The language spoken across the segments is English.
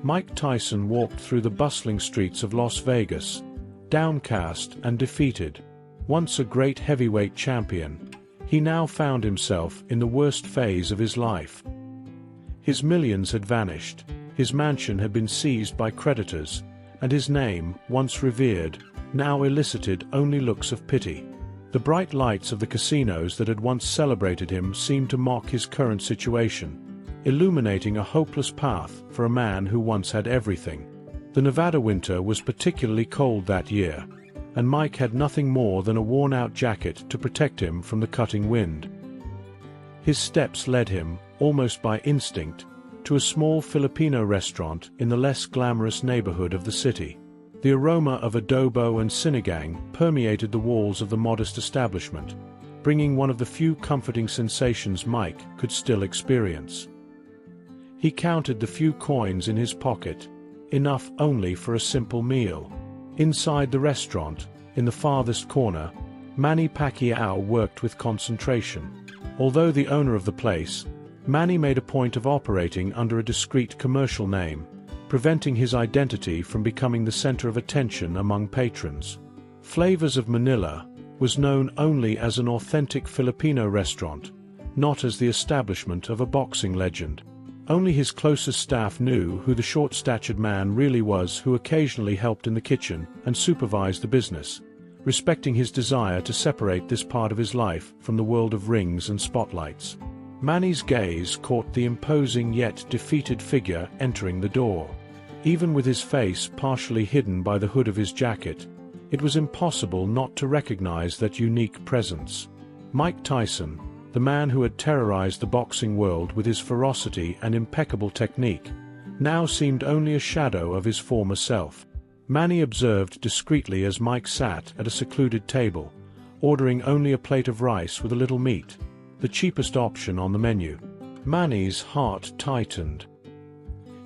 Mike Tyson walked through the bustling streets of Las Vegas, downcast and defeated. Once a great heavyweight champion, he now found himself in the worst phase of his life. His millions had vanished, his mansion had been seized by creditors, and his name, once revered, now elicited only looks of pity. The bright lights of the casinos that had once celebrated him seemed to mock his current situation, illuminating a hopeless path for a man who once had everything. The Nevada winter was particularly cold that year, and Mike had nothing more than a worn-out jacket to protect him from the cutting wind. His steps led him, almost by instinct, to a small Filipino restaurant in the less glamorous neighborhood of the city. The aroma of adobo and sinigang permeated the walls of the modest establishment, bringing one of the few comforting sensations Mike could still experience. He counted the few coins in his pocket, enough only for a simple meal. Inside the restaurant, in the farthest corner, Manny Pacquiao worked with concentration. Although the owner of the place, Manny made a point of operating under a discreet commercial name, preventing his identity from becoming the center of attention among patrons. Flavors of Manila was known only as an authentic Filipino restaurant, not as the establishment of a boxing legend. Only his closest staff knew who the short-statured man really was, who occasionally helped in the kitchen and supervised the business, respecting his desire to separate this part of his life from the world of rings and spotlights. Manny's gaze caught the imposing yet defeated figure entering the door. Even with his face partially hidden by the hood of his jacket, it was impossible not to recognize that unique presence. Mike Tyson, the man who had terrorized the boxing world with his ferocity and impeccable technique, now seemed only a shadow of his former self. Manny observed discreetly as Mike sat at a secluded table, ordering only a plate of rice with a little meat, the cheapest option on the menu. Manny's heart tightened.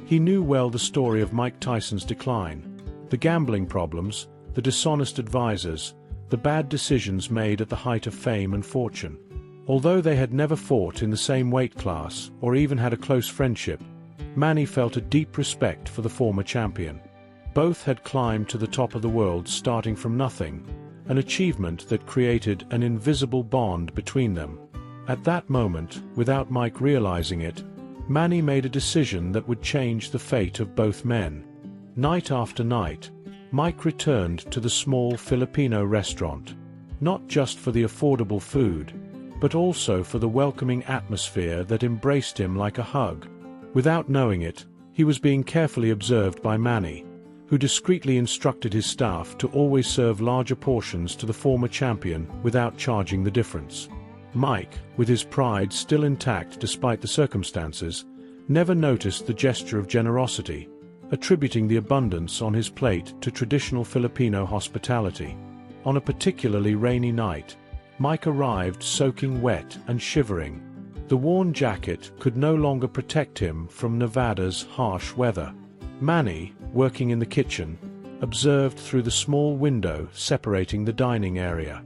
He knew well the story of Mike Tyson's decline, the gambling problems, the dishonest advisors, the bad decisions made at the height of fame and fortune. Although they had never fought in the same weight class or even had a close friendship, Manny felt a deep respect for the former champion. Both had climbed to the top of the world starting from nothing, an achievement that created an invisible bond between them. At that moment, without Mike realizing it, Manny made a decision that would change the fate of both men. Night after night, Mike returned to the small Filipino restaurant, not just for the affordable food, but also for the welcoming atmosphere that embraced him like a hug. Without knowing it, he was being carefully observed by Manny, who discreetly instructed his staff to always serve larger portions to the former champion without charging the difference. Mike, with his pride still intact despite the circumstances, never noticed the gesture of generosity, attributing the abundance on his plate to traditional Filipino hospitality. On a particularly rainy night, Mike arrived soaking wet and shivering. The worn jacket could no longer protect him from Nevada's harsh weather. Manny, working in the kitchen, observed through the small window separating the dining area.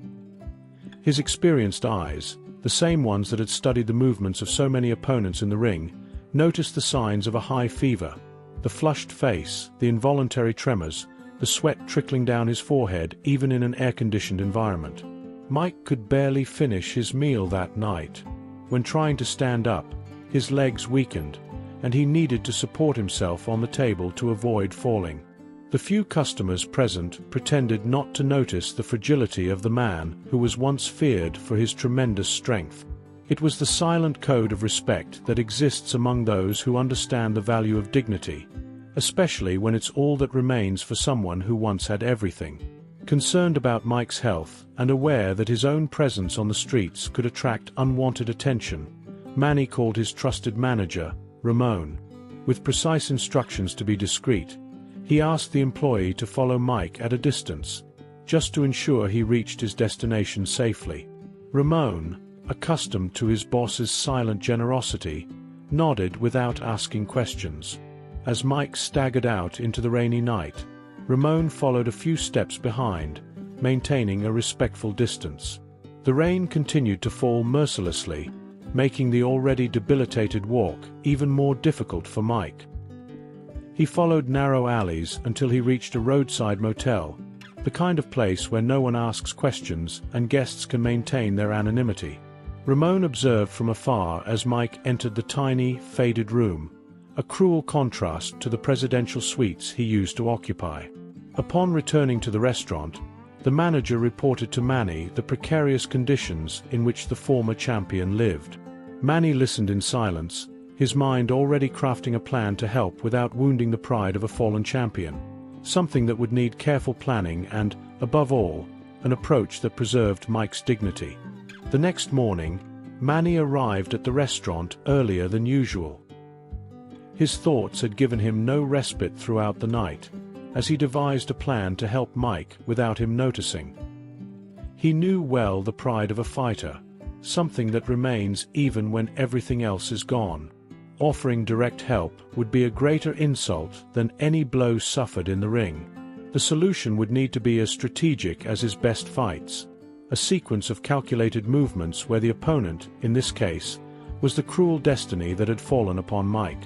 His experienced eyes, the same ones that had studied the movements of so many opponents in the ring, noticed the signs of a high fever, the flushed face, the involuntary tremors, the sweat trickling down his forehead even in an air-conditioned environment. Mike could barely finish his meal that night. When trying to stand up, his legs weakened, and he needed to support himself on the table to avoid falling. The few customers present pretended not to notice the fragility of the man who was once feared for his tremendous strength. It was the silent code of respect that exists among those who understand the value of dignity, especially when it's all that remains for someone who once had everything. Concerned about Mike's health and aware that his own presence on the streets could attract unwanted attention, Manny called his trusted manager, Ramon. With precise instructions to be discreet, he asked the employee to follow Mike at a distance, just to ensure he reached his destination safely. Ramon, accustomed to his boss's silent generosity, nodded without asking questions. As Mike staggered out into the rainy night, Ramon followed a few steps behind, maintaining a respectful distance. The rain continued to fall mercilessly, making the already debilitated walk even more difficult for Mike. He followed narrow alleys until he reached a roadside motel, the kind of place where no one asks questions and guests can maintain their anonymity. Ramon observed from afar as Mike entered the tiny, faded room, a cruel contrast to the presidential suites he used to occupy. Upon returning to the restaurant, the manager reported to Manny the precarious conditions in which the former champion lived. Manny listened in silence, his mind already crafting a plan to help without wounding the pride of a fallen champion, something that would need careful planning and, above all, an approach that preserved Mike's dignity. The next morning, Manny arrived at the restaurant earlier than usual. His thoughts had given him no respite throughout the night, as he devised a plan to help Mike without him noticing. He knew well the pride of a fighter, something that remains even when everything else is gone. Offering direct help would be a greater insult than any blow suffered in the ring. The solution would need to be as strategic as his best fights, a sequence of calculated movements where the opponent, in this case, was the cruel destiny that had fallen upon Mike.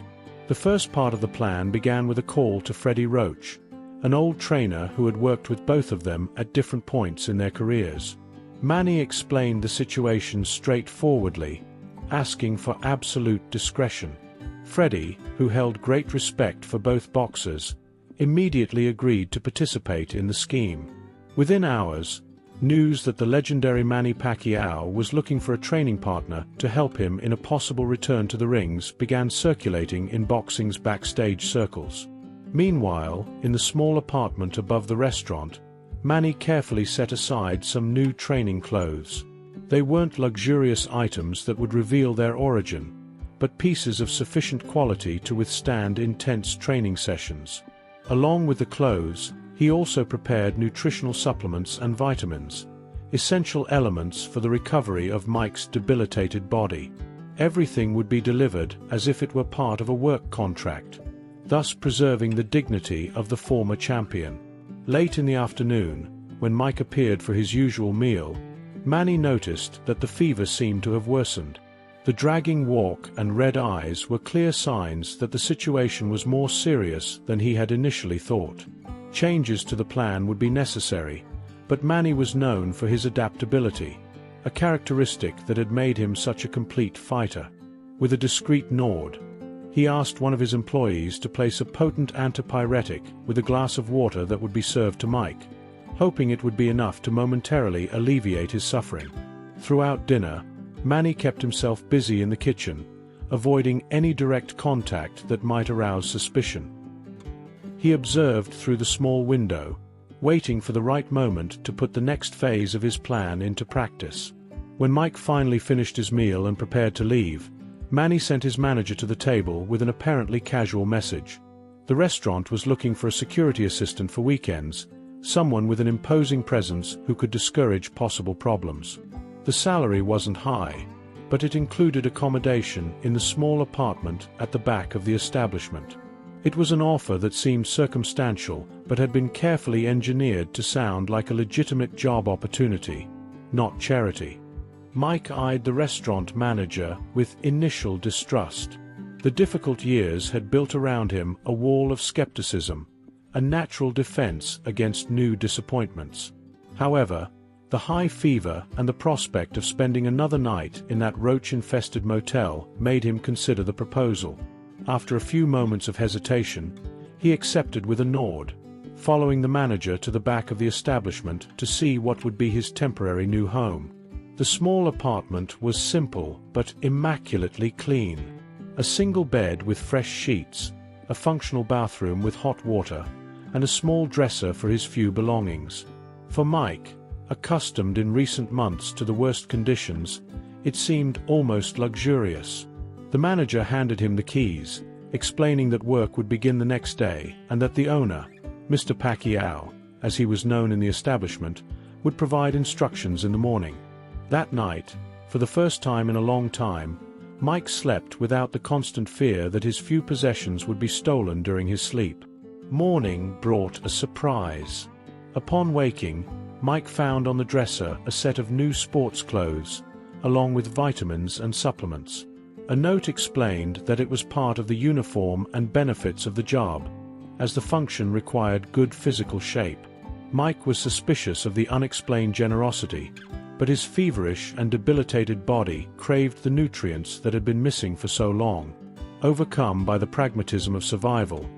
The first part of the plan began with a call to Freddie Roach, an old trainer who had worked with both of them at different points in their careers. Manny explained the situation straightforwardly, asking for absolute discretion. Freddie, who held great respect for both boxers, immediately agreed to participate in the scheme. Within hours, news that the legendary Manny Pacquiao was looking for a training partner to help him in a possible return to the rings began circulating in boxing's backstage circles. Meanwhile, in the small apartment above the restaurant, Manny carefully set aside some new training clothes. They weren't luxurious items that would reveal their origin, but pieces of sufficient quality to withstand intense training sessions. Along with the clothes, he also prepared nutritional supplements and vitamins, essential elements for the recovery of Mike's debilitated body. Everything would be delivered as if it were part of a work contract, thus preserving the dignity of the former champion. Late in the afternoon, when Mike appeared for his usual meal, Manny noticed that the fever seemed to have worsened. The dragging walk and red eyes were clear signs that the situation was more serious than he had initially thought. Changes to the plan would be necessary, but Manny was known for his adaptability, a characteristic that had made him such a complete fighter. With a discreet nod, he asked one of his employees to place a potent antipyretic with a glass of water that would be served to Mike, hoping it would be enough to momentarily alleviate his suffering. Throughout dinner, Manny kept himself busy in the kitchen, avoiding any direct contact that might arouse suspicion. He observed through the small window, waiting for the right moment to put the next phase of his plan into practice. When Mike finally finished his meal and prepared to leave, Manny sent his manager to the table with an apparently casual message. The restaurant was looking for a security assistant for weekends, someone with an imposing presence who could discourage possible problems. The salary wasn't high, but it included accommodation in the small apartment at the back of the establishment. It was an offer that seemed circumstantial but had been carefully engineered to sound like a legitimate job opportunity, not charity. Mike eyed the restaurant manager with initial distrust. The difficult years had built around him a wall of skepticism, a natural defense against new disappointments. However, the high fever and the prospect of spending another night in that roach-infested motel made him consider the proposal. After a few moments of hesitation, he accepted with a nod, following the manager to the back of the establishment to see what would be his temporary new home. The small apartment was simple but immaculately clean. A single bed with fresh sheets, a functional bathroom with hot water, and a small dresser for his few belongings. For Mike, accustomed in recent months to the worst conditions, it seemed almost luxurious. The manager handed him the keys, explaining that work would begin the next day and that the owner, Mr. Pacquiao, as he was known in the establishment, would provide instructions in the morning. That night, for the first time in a long time, Mike slept without the constant fear that his few possessions would be stolen during his sleep. Morning brought a surprise. Upon waking, Mike found on the dresser a set of new sports clothes, along with vitamins and supplements. A note explained that it was part of the uniform and benefits of the job, as the function required good physical shape. Mike was suspicious of the unexplained generosity, but his feverish and debilitated body craved the nutrients that had been missing for so long. Overcome by the pragmatism of survival,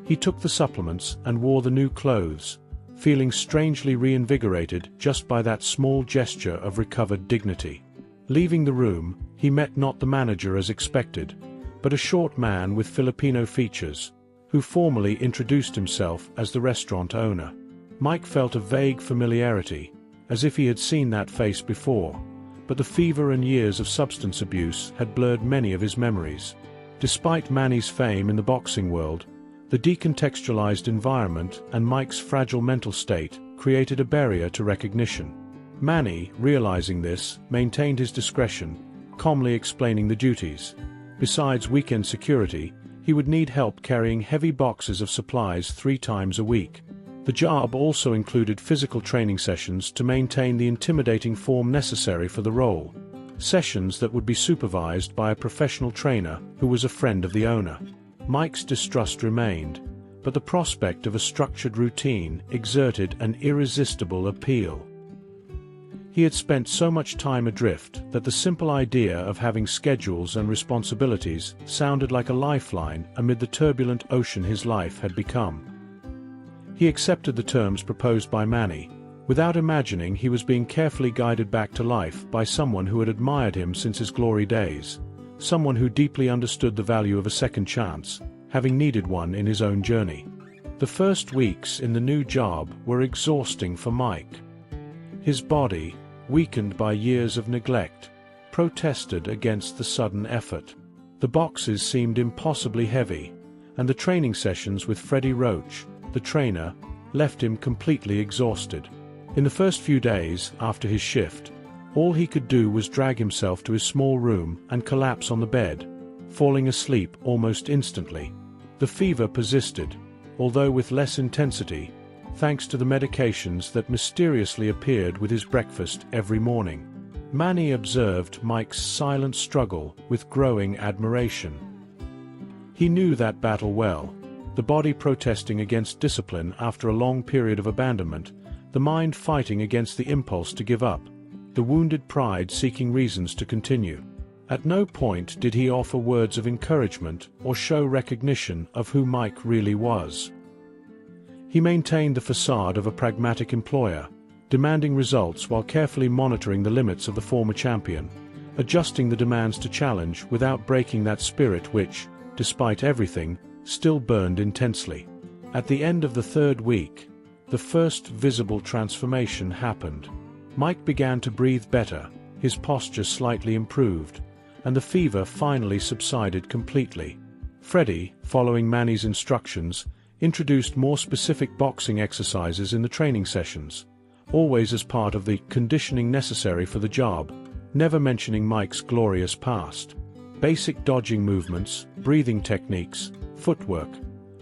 he took the supplements and wore the new clothes, feeling strangely reinvigorated just by that small gesture of recovered dignity. Leaving the room, he met not the manager as expected, but a short man with Filipino features, who formally introduced himself as the restaurant owner. Mike felt a vague familiarity, as if he had seen that face before, but the fever and years of substance abuse had blurred many of his memories. Despite Manny's fame in the boxing world, the decontextualized environment and Mike's fragile mental state created a barrier to recognition. Manny, realizing this, maintained his discretion, calmly explaining the duties. Besides weekend security, he would need help carrying heavy boxes of supplies 3 times a week. The job also included physical training sessions to maintain the intimidating form necessary for the role, sessions that would be supervised by a professional trainer who was a friend of the owner. Mike's distrust remained, but the prospect of a structured routine exerted an irresistible appeal. He had spent so much time adrift that the simple idea of having schedules and responsibilities sounded like a lifeline amid the turbulent ocean his life had become. He accepted the terms proposed by Manny, without imagining he was being carefully guided back to life by someone who had admired him since his glory days, someone who deeply understood the value of a second chance, having needed one in his own journey. The first weeks in the new job were exhausting for Mike. His body, weakened by years of neglect, protested against the sudden effort. The boxes seemed impossibly heavy, and the training sessions with Freddie Roach, the trainer, left him completely exhausted. In the first few days after his shift, all he could do was drag himself to his small room and collapse on the bed, falling asleep almost instantly. The fever persisted, although with less intensity, thanks to the medications that mysteriously appeared with his breakfast every morning. Manny observed Mike's silent struggle with growing admiration. He knew that battle well, the body protesting against discipline after a long period of abandonment, the mind fighting against the impulse to give up, the wounded pride seeking reasons to continue. At no point did he offer words of encouragement or show recognition of who Mike really was. He maintained the facade of a pragmatic employer, demanding results while carefully monitoring the limits of the former champion, adjusting the demands to challenge without breaking that spirit which, despite everything, still burned intensely. At the end of the 3rd week, the first visible transformation happened. Mike began to breathe better, his posture slightly improved, and the fever finally subsided completely. Freddie, following Manny's instructions, introduced more specific boxing exercises in the training sessions, always as part of the conditioning necessary for the job, never mentioning Mike's glorious past. Basic dodging movements, breathing techniques, footwork,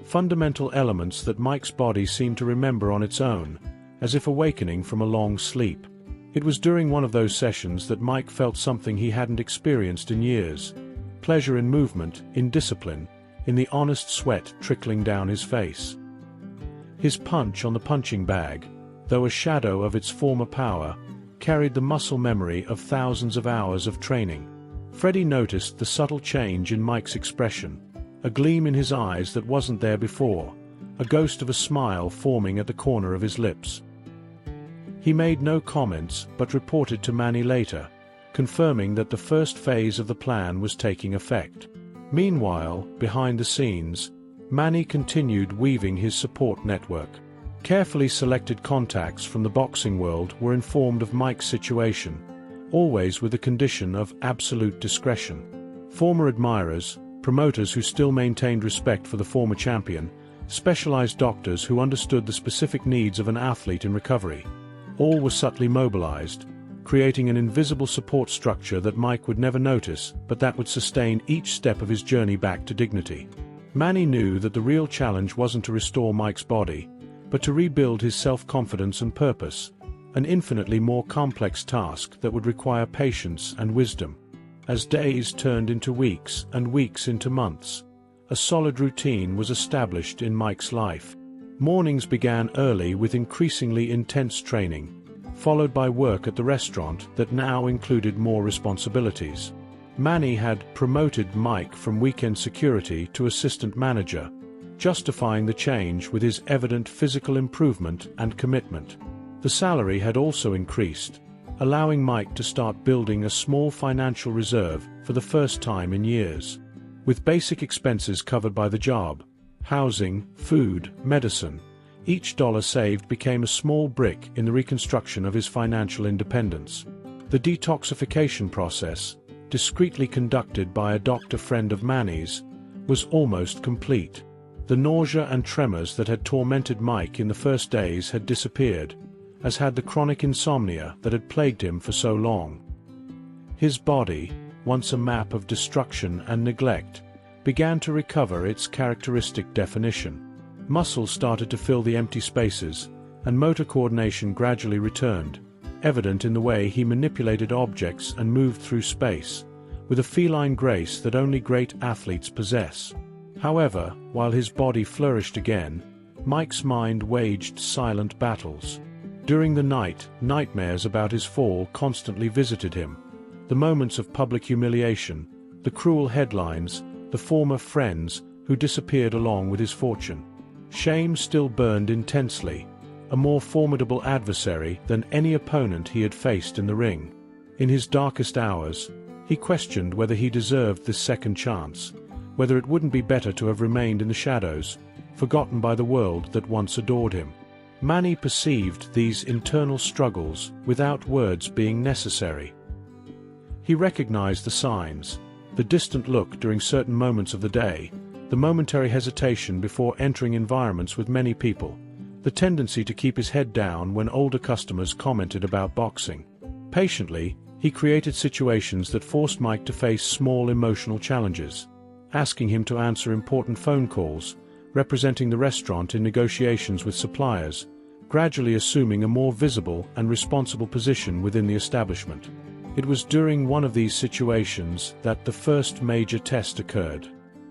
fundamental elements that Mike's body seemed to remember on its own, as if awakening from a long sleep. It was during one of those sessions that Mike felt something he hadn't experienced in years: pleasure in movement, in discipline, in the honest sweat trickling down his face. His punch on the punching bag, though a shadow of its former power, carried the muscle memory of thousands of hours of training. Freddie noticed the subtle change in Mike's expression, a gleam in his eyes that wasn't there before, a ghost of a smile forming at the corner of his lips. He made no comments but reported to Manny later, confirming that the first phase of the plan was taking effect. Meanwhile, behind the scenes, Manny continued weaving his support network. Carefully selected contacts from the boxing world were informed of Mike's situation, always with the condition of absolute discretion. Former admirers, promoters who still maintained respect for the former champion, specialized doctors who understood the specific needs of an athlete in recovery, all were subtly mobilized, creating an invisible support structure that Mike would never notice, but that would sustain each step of his journey back to dignity. Manny knew that the real challenge wasn't to restore Mike's body, but to rebuild his self-confidence and purpose, an infinitely more complex task that would require patience and wisdom. As days turned into weeks and weeks into months, a solid routine was established in Mike's life. Mornings began early with increasingly intense training, followed by work at the restaurant that now included more responsibilities. Manny had promoted Mike from weekend security to assistant manager, justifying the change with his evident physical improvement and commitment. The salary had also increased, allowing Mike to start building a small financial reserve for the first time in years. With basic expenses covered by the job, housing, food, medicine, each dollar saved became a small brick in the reconstruction of his financial independence. The detoxification process, discreetly conducted by a doctor friend of Manny's, was almost complete. The nausea and tremors that had tormented Mike in the first days had disappeared, as had the chronic insomnia that had plagued him for so long. His body, once a map of destruction and neglect, began to recover its characteristic definition. Muscles started to fill the empty spaces, and motor coordination gradually returned, evident in the way he manipulated objects and moved through space, with a feline grace that only great athletes possess. However, while his body flourished again, Mike's mind waged silent battles. During the night, nightmares about his fall constantly visited him. The moments of public humiliation, the cruel headlines, the former friends who disappeared along with his fortune. Shame still burned intensely, a more formidable adversary than any opponent he had faced in the ring. In his darkest hours, he questioned whether he deserved this second chance, whether it wouldn't be better to have remained in the shadows, forgotten by the world that once adored him. Manny perceived these internal struggles without words being necessary. He recognized the signs, the distant look during certain moments of the day, the momentary hesitation before entering environments with many people, the tendency to keep his head down when older customers commented about boxing. Patiently, he created situations that forced Mike to face small emotional challenges, asking him to answer important phone calls, representing the restaurant in negotiations with suppliers, gradually assuming a more visible and responsible position within the establishment. It was during one of these situations that the first major test occurred.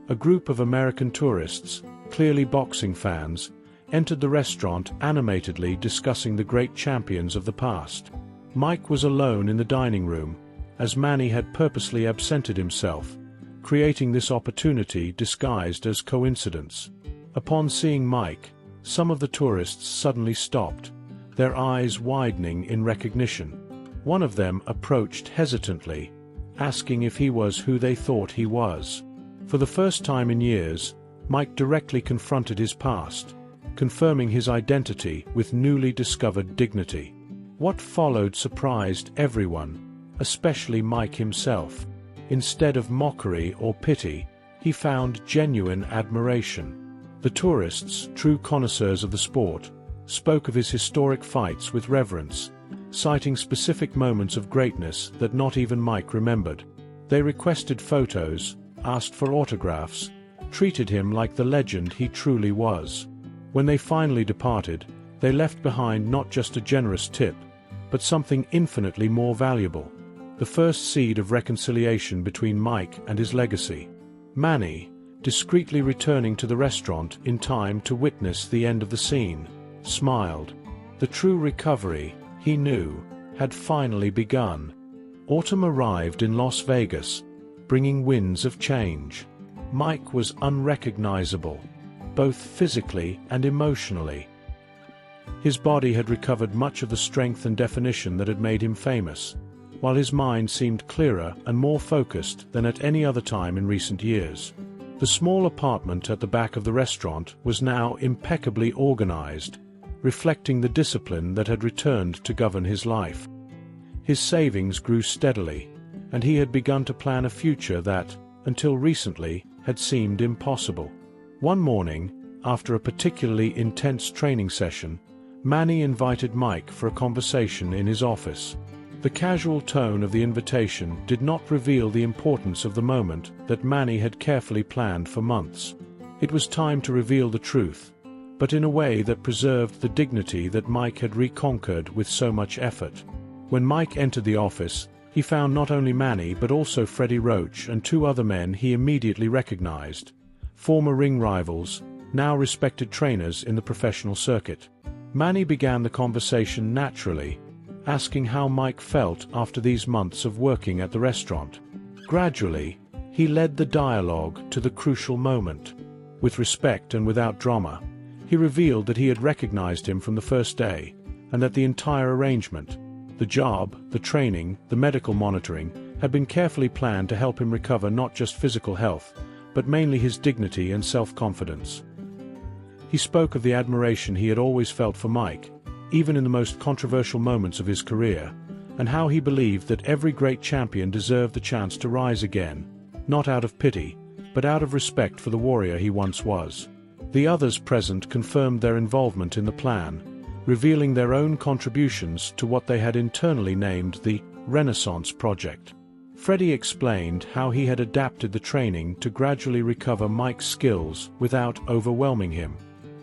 A group of American tourists, clearly boxing fans, entered the restaurant animatedly discussing the great champions of the past. Mike was alone in the dining room, as Manny had purposely absented himself, creating this opportunity disguised as coincidence. Upon seeing Mike, some of the tourists suddenly stopped, their eyes widening in recognition. One of them approached hesitantly, asking if he was who they thought he was. For the first time in years, Mike directly confronted his past, confirming his identity with newly discovered dignity. What followed surprised everyone, especially Mike himself. Instead of mockery or pity, he found genuine admiration. The tourists, true connoisseurs of the sport, spoke of his historic fights with reverence, citing specific moments of greatness that not even Mike remembered. They requested photos, asked for autographs, treated him like the legend he truly was. When they finally departed, they left behind not just a generous tip, but something infinitely more valuable: the first seed of reconciliation between Mike and his legacy. Manny, discreetly returning to the restaurant in time to witness the end of the scene, smiled. The true recovery, he knew, had finally begun. Autumn arrived in Las Vegas, bringing winds of change. Mike was unrecognizable, both physically and emotionally. His body had recovered much of the strength and definition that had made him famous, while his mind seemed clearer and more focused than at any other time in recent years. The small apartment at the back of the restaurant was now impeccably organized, reflecting the discipline that had returned to govern his life. His savings grew steadily, and he had begun to plan a future that, until recently, had seemed impossible. One morning, after a particularly intense training session, Manny invited Mike for a conversation in his office. The casual tone of the invitation did not reveal the importance of the moment that Manny had carefully planned for months. It was time to reveal the truth, but in a way that preserved the dignity that Mike had reconquered with so much effort. When Mike entered the office, he found not only Manny but also Freddie Roach and two other men he immediately recognized, former ring rivals, now respected trainers in the professional circuit. Manny began the conversation naturally, asking how Mike felt after these months of working at the restaurant. Gradually, he led the dialogue to the crucial moment. With respect and without drama, he revealed that he had recognized him from the first day, and that the entire arrangement, the job, the training, the medical monitoring, had been carefully planned to help him recover not just physical health, but mainly his dignity and self-confidence. He spoke of the admiration he had always felt for Mike, even in the most controversial moments of his career, and how he believed that every great champion deserved the chance to rise again, not out of pity, but out of respect for the warrior he once was. The others present confirmed their involvement in the plan, revealing their own contributions to what they had internally named the Renaissance Project. Freddie explained how he had adapted the training to gradually recover Mike's skills without overwhelming him.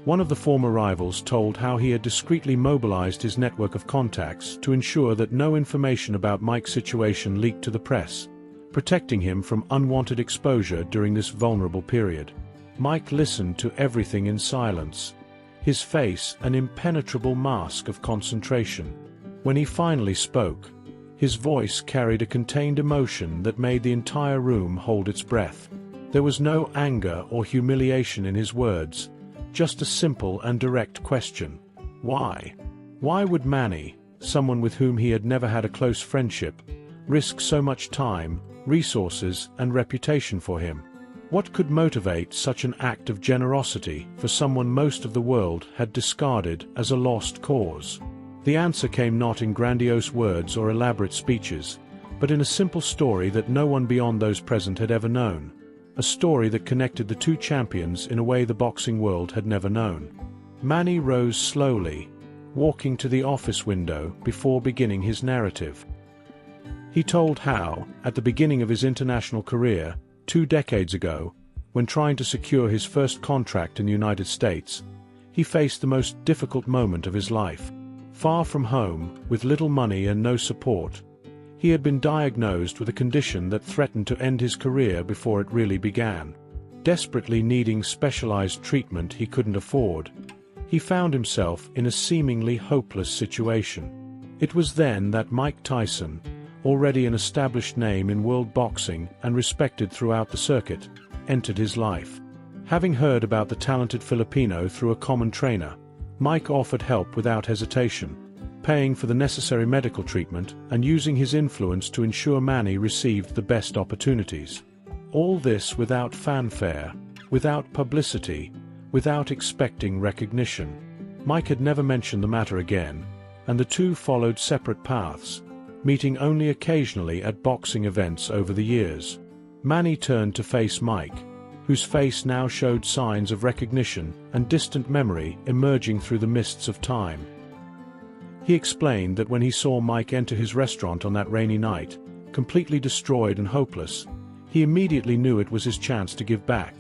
One of the former rivals told how he had discreetly mobilized his network of contacts to ensure that no information about Mike's situation leaked to the press, protecting him from unwanted exposure during this vulnerable period. Mike listened to everything in silence, his face an impenetrable mask of concentration. When he finally spoke, his voice carried a contained emotion that made the entire room hold its breath. There was no anger or humiliation in his words, just a simple and direct question. Why? Why would Manny, someone with whom he had never had a close friendship, risk so much time, resources, and reputation for him? What could motivate such an act of generosity for someone most of the world had discarded as a lost cause? The answer came not in grandiose words or elaborate speeches, but in a simple story that no one beyond those present had ever known. A story that connected the two champions in a way the boxing world had never known. Manny rose slowly, walking to the office window before beginning his narrative. He told how, at the beginning of his international career, 2 decades ago, when trying to secure his first contract in the United States, he faced the most difficult moment of his life. Far from home, with little money and no support, he had been diagnosed with a condition that threatened to end his career before it really began. Desperately needing specialized treatment he couldn't afford, he found himself in a seemingly hopeless situation. It was then that Mike Tyson, already an established name in world boxing and respected throughout the circuit, entered his life. Having heard about the talented Filipino through a common trainer, Mike offered help without hesitation, paying for the necessary medical treatment and using his influence to ensure Manny received the best opportunities. All this without fanfare, without publicity, without expecting recognition. Mike had never mentioned the matter again, and the two followed separate paths, meeting only occasionally at boxing events over the years. Manny turned to face Mike, whose face now showed signs of recognition and distant memory emerging through the mists of time. He explained that when he saw Mike enter his restaurant on that rainy night, completely destroyed and hopeless, he immediately knew it was his chance to give back,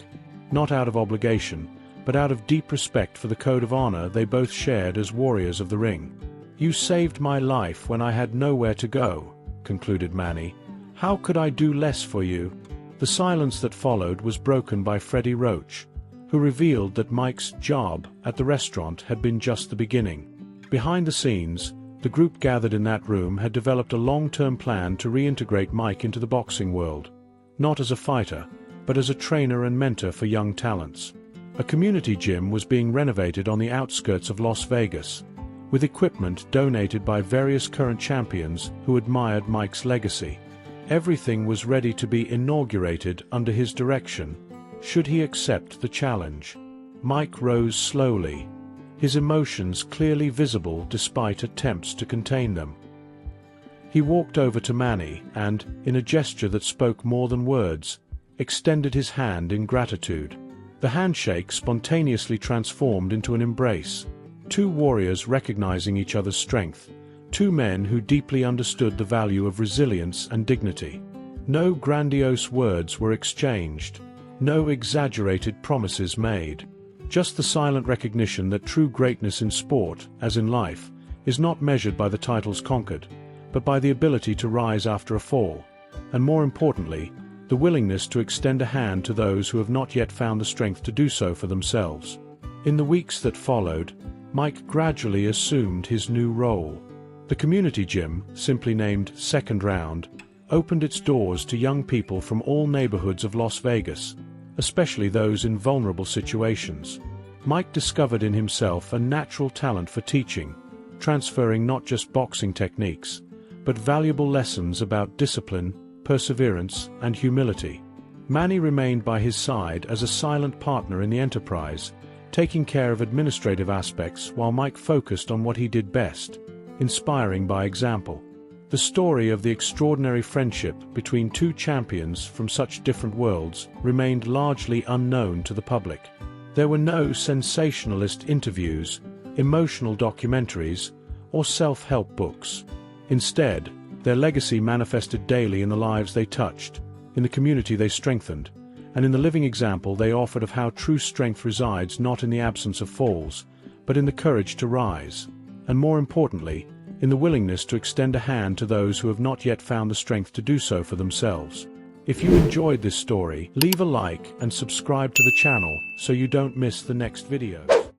not out of obligation, but out of deep respect for the code of honor they both shared as warriors of the ring. "You saved my life when I had nowhere to go," concluded Manny. "How could I do less for you?" The silence that followed was broken by Freddie Roach, who revealed that Mike's job at the restaurant had been just the beginning. Behind the scenes, the group gathered in that room had developed a long-term plan to reintegrate Mike into the boxing world, not as a fighter, but as a trainer and mentor for young talents. A community gym was being renovated on the outskirts of Las Vegas, with equipment donated by various current champions who admired Mike's legacy. Everything was ready to be inaugurated under his direction, should he accept the challenge. Mike rose slowly, his emotions clearly visible despite attempts to contain them. He walked over to Manny and, in a gesture that spoke more than words, extended his hand in gratitude. The handshake spontaneously transformed into an embrace, two warriors recognizing each other's strength, two men who deeply understood the value of resilience and dignity. No grandiose words were exchanged, no exaggerated promises made. Just the silent recognition that true greatness in sport, as in life, is not measured by the titles conquered, but by the ability to rise after a fall, and more importantly, the willingness to extend a hand to those who have not yet found the strength to do so for themselves. In the weeks that followed, Mike gradually assumed his new role. The community gym, simply named Second Round, opened its doors to young people from all neighborhoods of Las Vegas, especially those in vulnerable situations. Mike discovered in himself a natural talent for teaching, transferring not just boxing techniques, but valuable lessons about discipline, perseverance, and humility. Manny remained by his side as a silent partner in the enterprise, taking care of administrative aspects while Mike focused on what he did best, inspiring by example. The story of the extraordinary friendship between two champions from such different worlds remained largely unknown to the public. There were no sensationalist interviews, emotional documentaries, or self-help books. Instead, their legacy manifested daily in the lives they touched, in the community they strengthened, and in the living example they offered of how true strength resides not in the absence of falls, but in the courage to rise, and more importantly, in the willingness to extend a hand to those who have not yet found the strength to do so for themselves. If you enjoyed this story, leave a like and subscribe to the channel so you don't miss the next video.